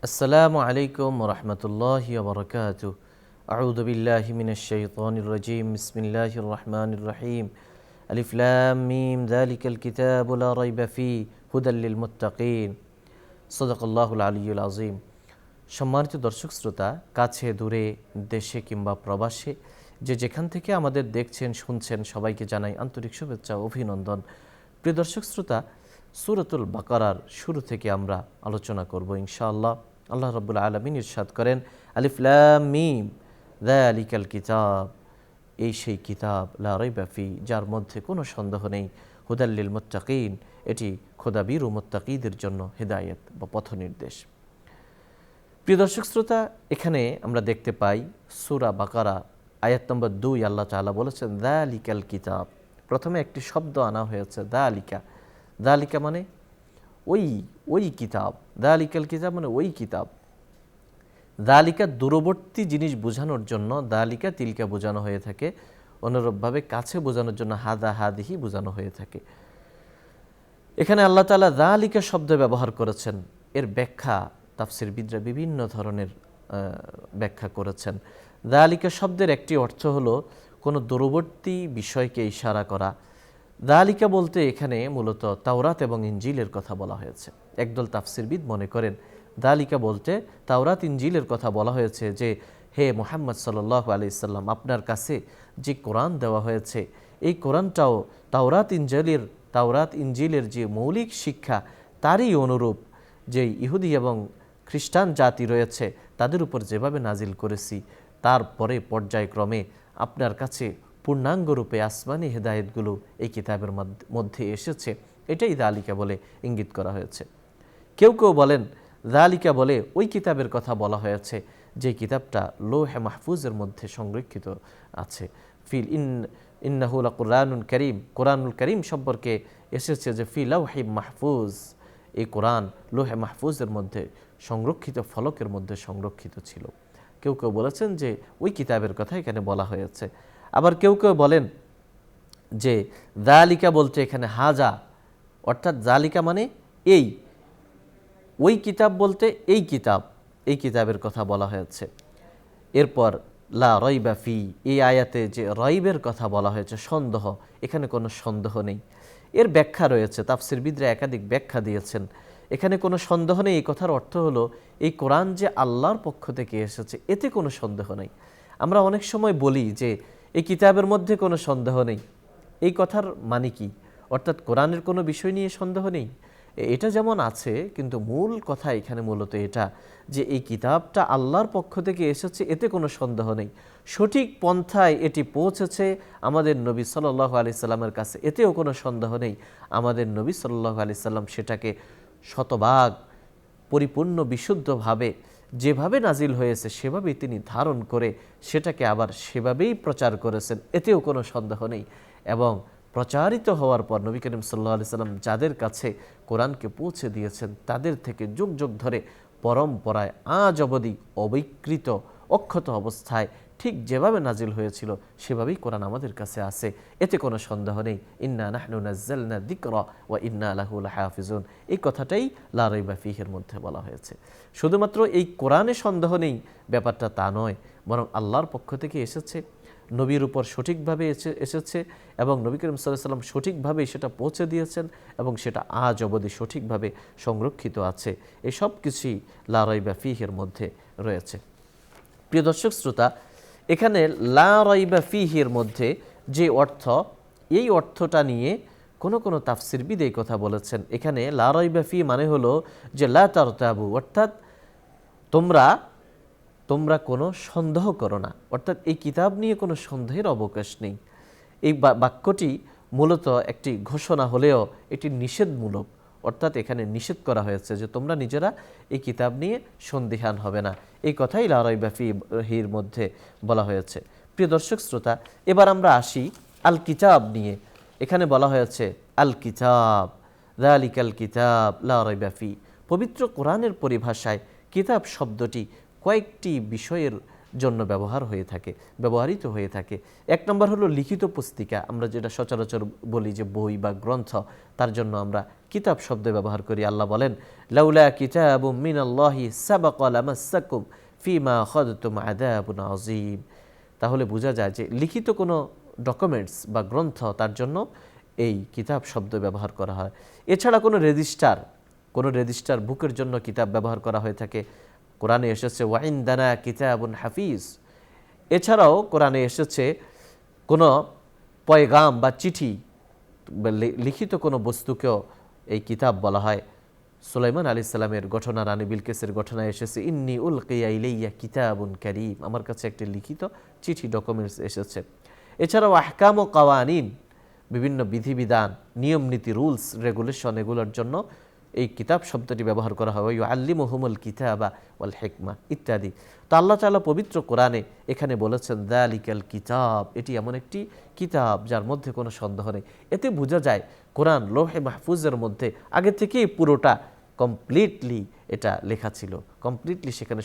আসসালামু আলাইকুম রহমতুল্লাহি ওবরকাতু আউযু বিল্লাহি মিনাশ শাইতানির রাজিম বিসমিল্লাহির রহমানির রহিম আলিফ লাম মিম যালিকাল কিতাবু লা রাইবা ফীহি হুদাল লিল মুত্তাকিন সাদাকাল্লাহুল আলিয়্যুল আযীম। সম্মানিত দর্শক শ্রোতা, কাছে দূরে, দেশে কিংবা প্রবাসে যে যেখান থেকে আমাদের দেখছেন শুনছেন, সবাইকে জানাই আন্তরিক শুভেচ্ছা ও অভিনন্দন। প্রিয় দর্শক শ্রোতা, সূরাতুল বাকারার শুরু থেকে আমরা আলোচনা করব ইনশাআল্লাহ। আল্লাহ রাব্বুল আলামিন ইরশাদ করেন, আলিফ লাম মিম যালিকাল কিতাব, এই সেই কিতাব, লা রাইবা ফি, যার মধ্যে কোনো সন্দেহ নেই, হুদাল লিল মুত্তাকিন, এটি খোদাবীর ও মুত্তাকিদের জন্য হেদায়েত বা পথ নির্দেশ। প্রিয় দর্শক শ্রোতা, এখানে আমরা দেখতে পাই সূরা বাকারা আয়াত নম্বর 2, আল্লাহ তাআলা বলেছেন যালিকাল কিতাব। প্রথমে একটি শব্দ আনা হয়েছে যালিকা। যালিকা মানে ওই কিতাব, যালিকাল কিতাব মানে ওই কিতাব। যালিকা দূরবর্তী জিনিস বোঝানোর জন্য যালিকা তিলকা বোঝানো হয়ে থাকে, অনুরূপভাবে কাছে বোঝানোর জন্য হাদা হাদিহি বোঝানো হয়ে থাকে। এখানে আল্লাহ তাআলা যালিকা শব্দ ব্যবহার করেছেন। এর ব্যাখ্যা তাফসীরবিদরা বিভিন্ন ধরনের ব্যাখ্যা করেছেন। যালিকা শব্দের একটি অর্থ হলো কোনো দূরবর্তী বিষয়কে ইশারা করা। যালিকা বলতে এখানে মূলত তাওরাত এবং ইনজিলের কথা বলা হয়েছে। একদল তাফসীরবিদ মনে করেন যালিকা বলতে তাওরাত ইনজিলের কথা বলা হয়েছে, যে হে মুহাম্মদ সাল্লাল্লাহু আলাইহি সাল্লাম, আপনার কাছে যে কোরআন দেওয়া হয়েছে, এই কোরআনটাও তাওরাত ইনজিলের যে মৌলিক শিক্ষা তারই অনুরূপ, যে ইহুদি এবং খ্রিস্টান জাতি রয়েছে তাদের উপর যেভাবে নাজিল করেছি, তারপরে পর্যায়ক্রমে আপনার কাছে পূর্ণাঙ্গরূপে আসমানি হেদায়েতগুলো এই কিতাবের মধ্যে এসেছে। এটাই যালিকা বলে ইঙ্গিত করা হয়েছে। কেউ কেউ বলেন যালিকা বলে ওই কিতাবের কথা বলা হয়েছে যে কিতাবটা লৌহে মাহফুজের মধ্যে সংরক্ষিত আছে। ইন্নাহু লাকুরআনুন কারীম, কোরআনুল কারীম সম্পর্কে এসেছে যে ফি লাওহি মাহফুজ, এই কোরআন লৌহে মাহফুজের মধ্যে সংরক্ষিত ফলকের মধ্যে সংরক্ষিত ছিল। কেউ কেউ বলেছেন যে ওই কিতাবের কথা এখানে বলা হয়েছে। আবার কেউ কেউ বলেন যে যালিকা বলতে এখানে হাজা, অর্থাৎ যালিকা মানে এই, ওই কিতাব বলতে এই কিতাবের কথা বলা হয়েছে। এরপর লা রাইবা ফি, এই আয়াতে যে রাইবের কথা বলা হয়েছে, সন্দেহ, এখানে কোনো সন্দেহ নেই। এর ব্যাখ্যা রয়েছে, তাফসীরবিদরা একাধিক ব্যাখ্যা দিয়েছেন। এখানে কোনো সন্দেহ নেই, এই কথার অর্থ হলো এই কোরআন যে আল্লাহর পক্ষ থেকে এসেছে এতে কোনো সন্দেহ নেই। আমরা অনেক সময় বলি যে এই কিতাবের মধ্যে কোনো সন্দেহ নেই, এই কথার মানে কি? অর্থাৎ কোরআনের কোনো বিষয় নিয়ে সন্দেহ নেই, এটা যেমন আছে, কিন্তু মূল কথা এখানে মূলত এটা যে এই কিতাবটা আল্লাহর পক্ষ থেকে এসেছে এতে কোনো সন্দেহ নেই। সঠিক পন্থায় এটি পৌঁছেছে আমাদের নবী সাল্লাল্লাহু আলাইহি সাল্লামের কাছে, এতেও কোনো সন্দেহ নেই। আমাদের নবী সাল্লাল্লাহু আলাইহি সাল্লাম সেটাকে শতভাগ পরিপূর্ণ বিশুদ্ধভাবে যেভাবে নাজিল হয়েছে সেভাবেই তিনি ধারণ করে সেটাকে আবার সেভাবেই প্রচার করেছেন, এতেও কোনো সন্দেহ নেই। এবং প্রচারিত হওয়ার পর নবী করিম সাল্লাল্লাহু আলাইহি সাল্লাম যাদের কাছে কোরআনকে পৌঁছে দিয়েছেন তাদের থেকে যুগ যুগ ধরে পরম্পরায় আজ অবধি অবিকৃত অক্ষত অবস্থায় ঠিক যেভাবে নাজিল হয়েছিল সেভাবেই কোরআন আমাদের কাছে আছে, এতে কোনো সন্দেহ নেই। ইন্না নাহনু নাজ্জালনা যিকরা ওয়া ইন্না লাহু লাহাফিজুন, এই কথাটাই লা রাইবা ফীহির মধ্যে বলা হয়েছে। শুধুমাত্র এই কোরআনে সন্দেহ নেই ব্যাপারটা তা নয়, বরং আল্লাহর পক্ষ থেকে এসেছে, নবীর উপর সঠিকভাবে এসেছে এবং নবী করিম সাল্লাল্লাহু আলাইহি সাল্লাম সঠিকভাবেই সেটা পৌঁছে দিয়েছেন এবং সেটা আজ অবধি সঠিকভাবে সংরক্ষিত আছে। এই সব কিছুই লা রাইবা ফীহির মধ্যে রয়েছে। প্রিয় দর্শক শ্রোতা, এখানে লা রাইবা ফীহির মধ্যে যে অর্থ, এই অর্থটা নিয়ে কোনো তাফসীরবিদ এই কথা বলেছেন। এখানে লা রাইবা ফী মানে হলো যে লা তারতাবু, অর্থাৎ তোমরা কোনো সন্দেহ করো না, অর্থাৎ এই কিতাব নিয়ে কোনো সন্দেহের অবকাশ নেই। এই বাক্যটি মূলত একটি ঘোষণা হলেও এটি নিষেধমূলক, অর্থাৎ এখানে নিষেধ করা হয়েছে যে তোমরা নিজেরা এই কিতাব নিয়ে সন্দিহান হবে না, এই কথাই লা রাইবা ফীহির মধ্যে বলা হয়েছে। প্রিয় দর্শক শ্রোতা, এবার আমরা আসি আল কিতাব নিয়ে। এখানে বলা হয়েছে আল কিতাব, যালিকাল কিতাব লা রাইবা ফী। পবিত্র কোরআনের পরিভাষায় কিতাব শব্দটি কয়েকটি বিষয়ের জন্য ব্যবহৃত হয়ে থাকে। এক নম্বর হলো লিখিত পুস্তিকা, আমরা যেটা সচরাচর বলি যে বই বা গ্রন্থ, তার জন্য আমরা কিতাব শব্দ ব্যবহার করি। আল্লাহ বলেন, লাউলা কিতাবুম মিনাল্লাহি সাবাকা লামাসসাকুম ফিমা আখাযতুম আযাবুন আযীম। তাহলে বোঝা যায় যে লিখিত কোনো ডকুমেন্টস বা গ্রন্থ, তার জন্য এই কিতাব শব্দ ব্যবহার করা হয়। এছাড়া কোনো রেজিস্টার বুকের জন্য কিতাব ব্যবহার করা হয়ে থাকে। কোরআনে এসেছে ওয়াইনদানা কিতাবুন হাফিজ। এছাড়াও কোরআনে এসেছে কোনো পয়গাম বা চিঠি, লিখিত কোনো বস্তুকেও এই কিতাব বলা হয়। সুলাইমান আলাইহিস সালামের ঘটনা, রানী বিলকিসের ঘটনায় এসেছে ইন্নী উলকিয়া ইলাইয়া কিতাবুন কারীম, আমার কাছে একটি লিখিত চিঠি, ডকুমেন্টস এসেছে। এছাড়াও আহকাম ও কাওয়ানিন, বিভিন্ন বিধিবিধান, নিয়ম নীতি, রুলস রেগুলেশন, এগুলোর জন্য এই কিতাব শব্দটি ব্যবহার করা হয়। ইউআল্লিমুহুমুল কিতাবা ওয়াল হিকমা ইত্যাদি। তো আল্লাহ তাআলা পবিত্র কোরআনে এখানে বলেছেন যালিকাল কিতাব, এটি এমন একটি কিতাব যার মধ্যে কোনো সন্দেহ নেই। এতে বোঝা যায় কোরআন লৌহে মাহফুজের মধ্যে আগে থেকেই পুরোটা কমপ্লিটলি এটা লেখা ছিল, কমপ্লিটলি সেখানে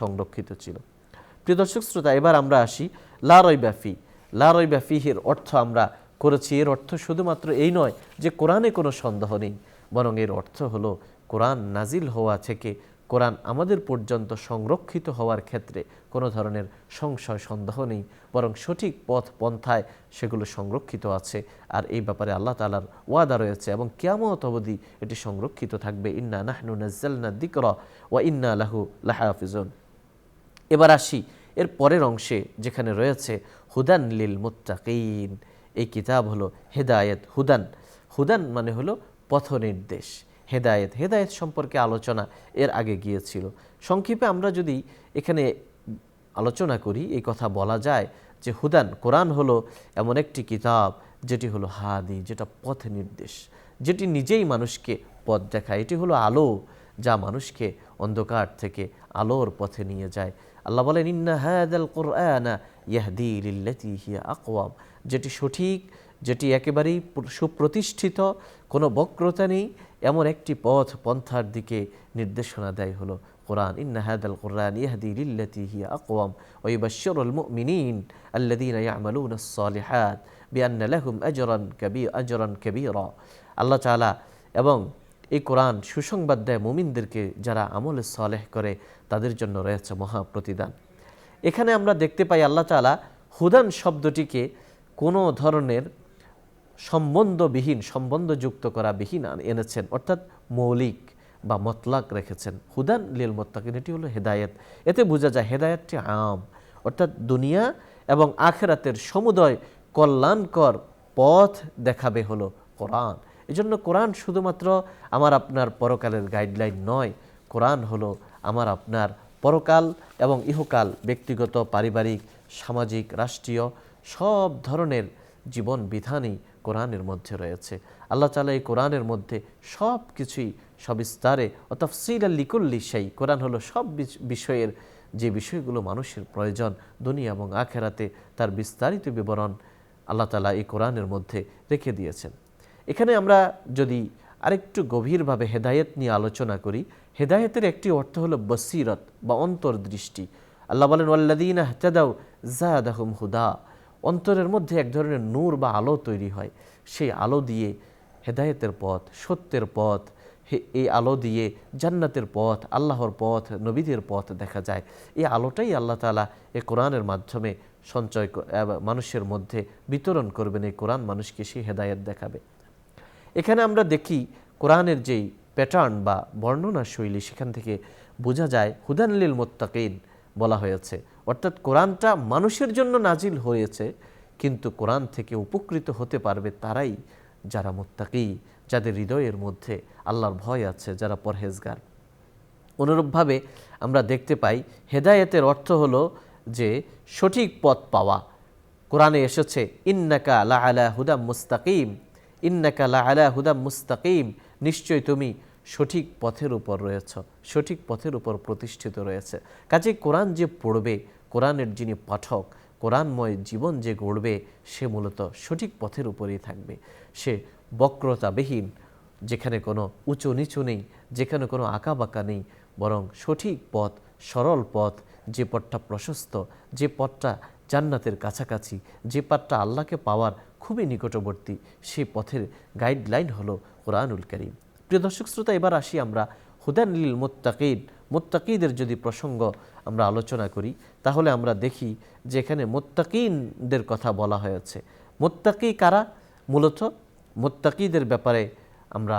সংরক্ষিত ছিল। প্রিয় দর্শক শ্রোতা, এবার আমরা আসি লা রাইবা ফি। লা রাইবা ফিহির অর্থ আমরা করেছি। এর অর্থ শুধুমাত্র এই নয় যে কোরআনে কোনো সন্দেহ নেই, বরং এর অর্থ হলো কোরআন নাজিল হওয়া থেকে কোরআন আমাদের পর্যন্ত সংরক্ষিত হওয়ার ক্ষেত্রে কোনো ধরনের সংশয় সন্দেহ নেই, বরং সঠিক পথ পন্থায় সেগুলো সংরক্ষিত আছে। আর এই ব্যাপারে আল্লাহ তাআলার ওয়াদা রয়েছে এবং কিয়ামত অবধি এটি সংরক্ষিত থাকবে। ইন্না নাহনু নাজ্জালনা যিকরা ওয়া ইন্না লাহু লাহাফিজুন। এবার আসি এর পরের অংশে, যেখানে রয়েছে হুদান লিল মুত্তাকিন। এই কিতাব হলো হেদায়েত। হুদান মানে হলো পথ নির্দেশ। হেদায়েত সম্পর্কে আলোচনা এর আগে গিয়েছিল। সংক্ষেপে আমরা যদি এখানে আলোচনা করি, এই কথা বলা যায় যে হুদান, কোরআন হলো এমন একটি কিতাব যেটি হলো হাদি, যেটা পথ নির্দেশ, যেটি নিজেই মানুষকে পথ দেখায়। এটি হলো আলো, যা মানুষকে অন্ধকার থেকে আলোর পথে নিয়ে যায়। আল্লাহ বলেন ইন্না হাযাল কুরআনা ইয়াহদি লিল্লাতী হিয়া আকওয়াম, যেটি সঠিক, যেটি একেবারেই সুপ্রতিষ্ঠিত, কোনো বক্রতা নেই, এমন একটি পথ পন্থার দিকে নির্দেশনা দেয় হলো কোরআন। ইন্না হাযাল কুরআন ইয়াহদি লিল্লাতী হিয়া আকওয়াম ওয়া ইউবাশশিরুল মুমিনিন আল্লাযীনা ইয়া'মালুনাস সালিহাত বিআন্না লাহুম আজরান কাবীরা। আল্লাহ তাআলা এবং এই কোরআন সুসংবাদ দেয় মুমিনদেরকে, যারা আমলে সালেহ করে তাদের জন্য রয়েছে মহা প্রতিদান। এখানে আমরা দেখতে পাই আল্লাহ তাআলা হুদান শব্দটিকে কোনো ধরনের সম্বন্ধযুক্ত করা বিহীন এনেছেন, অর্থাৎ মৌলিক বা মতলাক রেখেছেন। হুদান লিল মুত্তাকিন, এটি হলো হেদায়েত। এতে বোঝা যায় হেদায়েতটি আম, অর্থাৎ দুনিয়া এবং আখিরাতের সমুদয় কল্যাণকর পথ দেখাবে হলো কোরআন। এজন্য কোরআন শুধুমাত্র আমার আপনার পরকালের গাইডলাইন নয়, কোরআন হলো আমার আপনার পরকাল এবং ইহকাল, ব্যক্তিগত, পারিবারিক, সামাজিক, রাষ্ট্রীয় সব ধরনের জীবন বিধানই কোরআনের মধ্যে রয়েছে। আল্লাহ তাআলা এই কোরআনের মধ্যে সব কিছুই সবিস্তারে ও তাফসীলাল লিকুল্লি শাই, কোরআন হলো সব বিষয়ের, যে বিষয়গুলো মানুষের প্রয়োজন দুনিয়া এবং আখিরাতে, তার বিস্তারিত বিবরণ আল্লাহ তাআলা এই কোরআনের মধ্যে রেখে দিয়েছেন। এখানে আমরা যদি আরেকটু গভীরভাবে হেদায়েত নিয়ে আলোচনা করি, হেদায়েতের একটি অর্থ হলো বসিরত বা অন্তর্দৃষ্টি। আল্লাহ বলেন ওয়াল্লাযীনা ইহতাদাউ যাদাহুম হুদা, অন্তরের মধ্যে এক ধরনের নূর বা আলো তৈরি হয়। সেই আলো দিয়ে হেদায়েতের পথ, সত্যের পথ, এই আলো দিয়ে জান্নাতের পথ, আল্লাহর পথ, নবীদের পথ দেখা যায়। এই আলোটাই আল্লাহ তাআলা এই কোরআনের মাধ্যমে মানুষের মধ্যে বিতরণ করবেন। এই কোরআন মানুষকে সেই হেদায়েত দেখাবে। এখানে আমরা দেখি কোরআনের যেই প্যাটার্ন বা বর্ণনা শৈলী, সেখান থেকে বোঝা যায় হুদান লিল মুত্তাকিন বলা হয়েছে, অর্থাৎ কোরআনটা মানুষের জন্য নাজিল হয়েছে, কিন্তু কোরআন থেকে উপকৃত হতে পারবে তারাই যারা মুত্তাকি, যাদের হৃদয়ের মধ্যে আল্লাহর ভয় আছে, যারা পরহেজগার। অনুরূপভাবে আমরা দেখতে পাই হেদায়েতের অর্থ হলো যে সঠিক পথ পাওয়া। কোরআনে এসেছে ইন্নাকা লা আলা হুদাম মুস্তাকিম, ইন্নাকা লা আলা হুদাম মুস্তাকিম, নিশ্চয় তুমি সঠিক পথের উপর রয়েছ, সঠিক পথের উপর প্রতিষ্ঠিত রয়েছে। কাজে কোরআন যে পড়বে, কোরআনের যিনি পাঠক, কোরআনময় জীবন যে গড়বে, সে মূলত সঠিক পথের উপরেই থাকবে। সে বক্রতাবিহীন, যেখানে কোনো উঁচু নিচু নেই, যেখানে কোনো আঁকাবাঁকা নেই, বরং সঠিক পথ সরল পথ, যে পথটা প্রশস্ত, যে পথটা জান্নাতের কাছাকাছি, যে পথটা আল্লাহকে পাওয়ার খুবই নিকটবর্তী, সেই পথের গাইডলাইন হলো কোরআনুল কারীম। প্রিয় দর্শক শ্রোতা, এবার আসি আমরা হুদান লিল মুত্তাকিন, মুত্তাকিদের যদি প্রসঙ্গ আমরা আলোচনা করি, তাহলে আমরা দেখি যে এখানে মুত্তাকিনদের কথা বলা হয়েছে। মুত্তাকি কারা? মূলত মুত্তাকিদের ব্যাপারে আমরা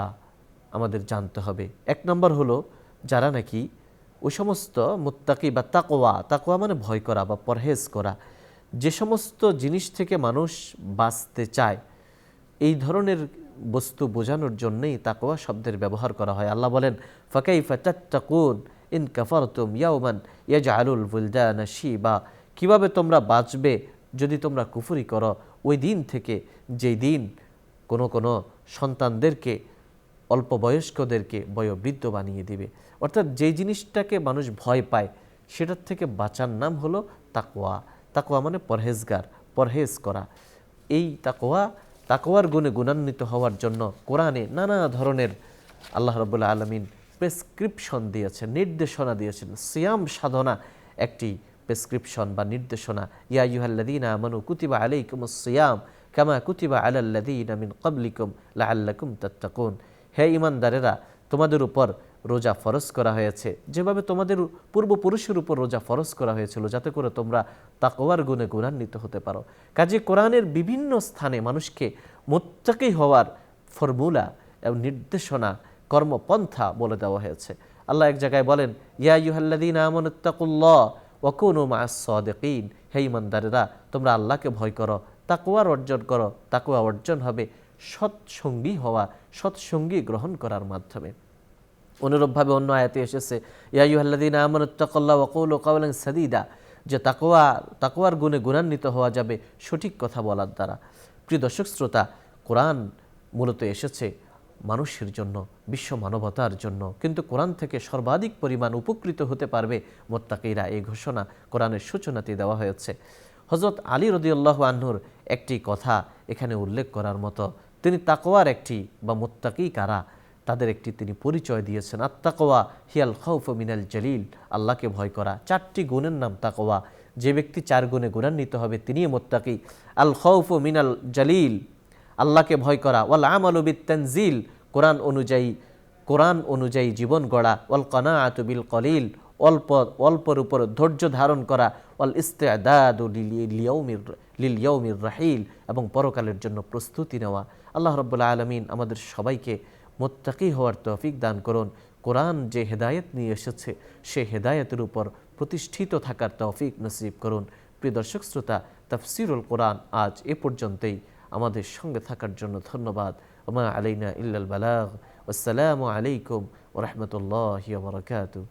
আমাদের জানতে হবে। এক নম্বর হলো যারা নাকি ওই সমস্ত মুত্তাকি বা তাকওয়া, তাকওয়া মানে ভয় করা বা পরহেজ করা, যে সমস্ত জিনিস থেকে মানুষ বাঁচতে চায়, এই ধরনের বস্তু বোঝানোর জন্যই তাকওয়া শব্দের ব্যবহার করা হয়। আল্লাহ বলেন, ফাকাইফা তাত্তাকুন ইন কাফারতুম ইয়াওমান ইয়াজআলুল বুলদানা শিবা, কিভাবে তোমরা বাঁচবে যদি তোমরা কুফরি করো ওই দিন থেকে, যেই দিন কোনো সন্তানদেরকে, অল্প বয়স্কদেরকে বয়োবৃদ্ধ বানিয়ে দিবে। অর্থাৎ যেই জিনিসটাকে মানুষ ভয় পায় সেটার থেকে বাঁচার নাম হলো তাকওয়া। তাকওয়া মানে পরহেজগার, পরহেজ করা। এই তাকওয়ার গুণে গুণান্বিত হওয়ার জন্য কোরআনে নানা ধরনের আল্লাহ রাব্বুল আলামিন প্রেসক্রিপশন দিয়েছেন, নির্দেশনা দিয়েছেন। সিয়াম সাধনা একটি প্রেসক্রিপশন বা নির্দেশনা। ইয়া আইয়ুহাল্লাযীনা আমানু কুতিবা আলাইকুমুস সিয়াম কামা কুতিবা আলাল্লাযীনা মিন ক্বাবলিকুম লাআল্লাকুম তাত্তাকুন, হে ঈমানদারেরা, তোমাদের উপর রোজা ফরজ করা হয়েছে যেভাবে তোমাদের পূর্বপুরুষের উপর রোজা ফরজ করা হয়েছিল, যাতে করে তোমরা তাকওয়ার গুণে গুণান্বিত হতে পারো। কাজে কোরআনের বিভিন্ন স্থানে মানুষকে মুত্তাকি হওয়ার ফর্মুলা এবং নির্দেশনা, কর্মপন্থা বলে দেওয়া হয়েছে। আল্লাহ এক জায়গায় বলেন, ইয়া আইয়ুহাল্লাযীনা আমানুত্তাকুল্লাহ ওয়া কুনু মা'আস সাদিকিন, হে ঈমানদারেরা, তোমরা আল্লাহকে ভয় করো, তাকওয়ার অর্জন করো। তাকওয়া অর্জন হবে সৎসঙ্গী হওয়া, সৎসঙ্গী গ্রহণ করার মাধ্যমে। অনুরূপভাবে অন্য আয়াতে এসেছে, ইয়া আইয়ুহাল্লাযীনা আমানুত্তাকুল্লাহ ওয়া কুলু কাওলান সাদীদা, যে তাকওয়ার গুণে গুণান্বিত হওয়া যাবে সঠিক কথা বলার দ্বারা। প্রিয় দর্শক শ্রোতা, কোরআন মূলত এসেছে মানুষের জন্য, বিশ্ব মানবতার জন্য, কিন্তু কোরআন থেকে সর্বাধিক পরিমাণ উপকৃত হতে পারবে মুত্তাকিরা, এই ঘোষণা কোরআনের সূচনাতে দেওয়া হয়েছে। হযরত আলী রাদিয়াল্লাহু আনহুর একটি কথা এখানে উল্লেখ করার মতো। তিনি তাকওয়ার একটি বা মুত্তাকি কারা তাদের একটি তিনি পরিচয় দিয়েছেন। আত্তাকওয়া হিয়াল খাউফু মিনাল জালিল, আল্লাহকে ভয় করা। 4টি গুণের নাম তাকওয়া। যে ব্যক্তি 4 গুণে গুণান্বিত হবে তিনিই মুত্তাকি। আল খাউফু মিনাল জালিল, আল্লাহকে ভয় করা। ওয়াল আমালু বিত-তানজিল, কোরআন অনুযায়ী জীবন গড়া। ওয়াল কানাআতু বিল কলিল, অল্পর উপর ধৈর্য ধারণ করা। ওয়াল ইস্তিআদাদু লিল ইয়াউমির রাহিল, এবং পরকালের জন্য প্রস্তুতি নেওয়া। আল্লাহ রাব্বুল আলামিন আমাদের সবাইকে মুত্তাকি হওয়ার তৌফিক দান করুন। কোরআন যে হেদায়েত নিয়ে এসেছে সে হেদায়েতের উপর প্রতিষ্ঠিত থাকার তৌফিক নসিব করুন। প্রিয় দর্শক শ্রোতা, তাফসীরুল কোরআন আজ এ পর্যন্তই। আমাদের সঙ্গে থাকার জন্য ধন্যবাদ। ওমা আলাইনা ইল্লাল বালাগ। আসসালামু আলাইকুম ওয়া রাহমাতুল্লাহি ওয়া বারাকাতুহু।